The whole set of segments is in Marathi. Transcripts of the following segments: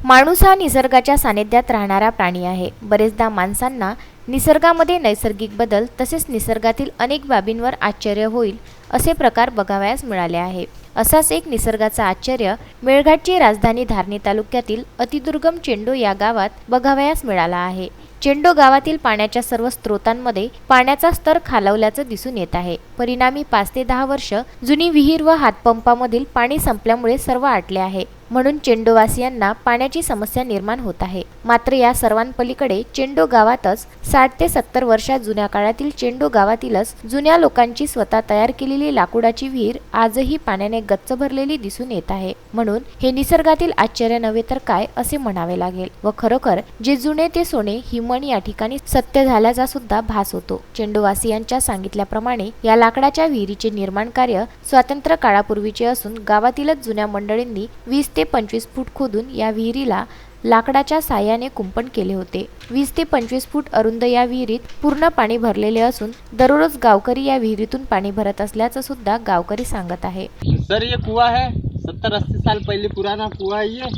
माणूस हा निसर्गाच्या सानिध्यात राहणारा प्राणी आहे. बरेचदा माणसांना निसर्गामध्ये नैसर्गिक बदल तसेच निसर्गातील अनेक बाबींवर आश्चर्य होईल असे प्रकार बघावयास मिळाले आहे. असाच एक निसर्गाचा आश्चर्य मेळघाटची राजधानी धारणी तालुक्यातील अतिदुर्गम चेंडो या गावात बघावयास मिळाला आहे. चेंडो गावातील पाण्याच्या सर्व स्त्रोतांमध्ये पाण्याचा स्तर खालावल्याचं दिसून येत आहे. परिणामी 5 ते 10 वर्ष जुनी विहीर व हातपंपामधील पाणी संपल्यामुळे सर्व आटले आहे. म्हणून चेंडोवासियांना पाण्याची समस्या निर्माण होत आहे. मात्र या सर्वांपलीकडे चेंडो गावातच 60 ते 70 वर्षात जुन्या काळातील चेंडो गावातीलच जुन्या लोकांची स्वतः तयार केलेली लाकूडाची विहीर आजही पाण्याने गच्च भरलेली दिसून येत आहे. म्हणून हे निसर्गातील आश्चर्य नव्हे तर काय असे म्हणावे लागेल व खरोखर जे जुने ते सोने ही म्हण या ठिकाणी सत्य झाल्याचा सुद्धा भास होतो. चेंडोवासियांच्या सांगितल्याप्रमाणे या लाकडाच्या विहिरीचे निर्माण कार्य स्वातंत्र्य काळापूर्वीचे असून गावातीलच जुन्या मंडळींनी 20 ते 25 फूट खोदून या विहिरीला लाकडाच्या साह्याने कुंपण केले होते. 20 ते 25 फूट अरुंद या विहिरीत पूर्ण पाणी भरलेले असून दररोज गावकरी या विहिरीतून पाणी भरत असल्याचं सुद्धा गावकरी सांगत आहे. सर ये कुआं है 70-80 साल पहले पुराना कुआं है ये।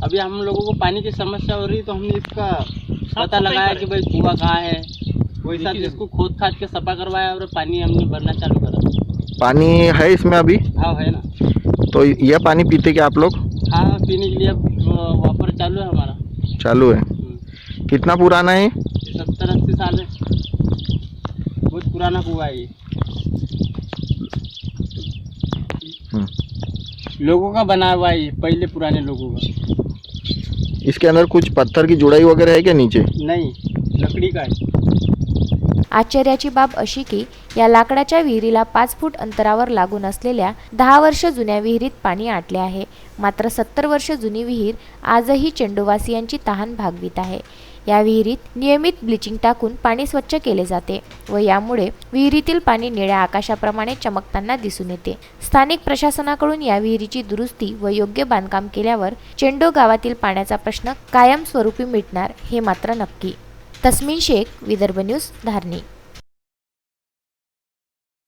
अभी हम लोगों को पानी की समस्या हो रही तो हमने इसका पता लगाया कि भाई कुआं कहाँ है, वही साथ इसको खोद खाद के सफा करवाया और पानी हमने भरना चालू करा। पानी है इसमें अभी? हाँ है ना। तो यह पानी पीते क्या आप लोग? हाँ पीने के लिए वापर चालू है हमारा। चालू है। कितना पुराना है? 70-80 साल है, बहुत पुराना कुआं है ये। लोगों का बना हुआ है ये, पहले पुराने लोगों का। इसके अंदर कुछ पत्थर की जुड़ाई वगैरह है क्या नीचे? नहीं, लकड़ी का है। आश्चर्याची बाब अशी की या लाकडाच्या विहिरीला 5 फूट अंतरावर लागून असलेल्या 10 वर्ष जुन्या विहिरीत पाणी आटले आहे. मात्र 70 वर्ष जुनी विहीर आजही चेंडोवासियांची तहान भागवित आहे. या विहिरीत नियमित ब्लिचिंग टाकून पाणी स्वच्छ केले जाते व यामुळे विहिरीतील पाणी निळ्या आकाशाप्रमाणे चमकताना दिसून येते. स्थानिक प्रशासनाकडून या विहिरीची दुरुस्ती व योग्य बांधकाम केल्यावर चेंडो गावातील पाण्याचा प्रश्न कायमस्वरूपी मिटणार हे मात्र नक्की. तस्मीन शेख, विदर्भ न्यूज, धारणी.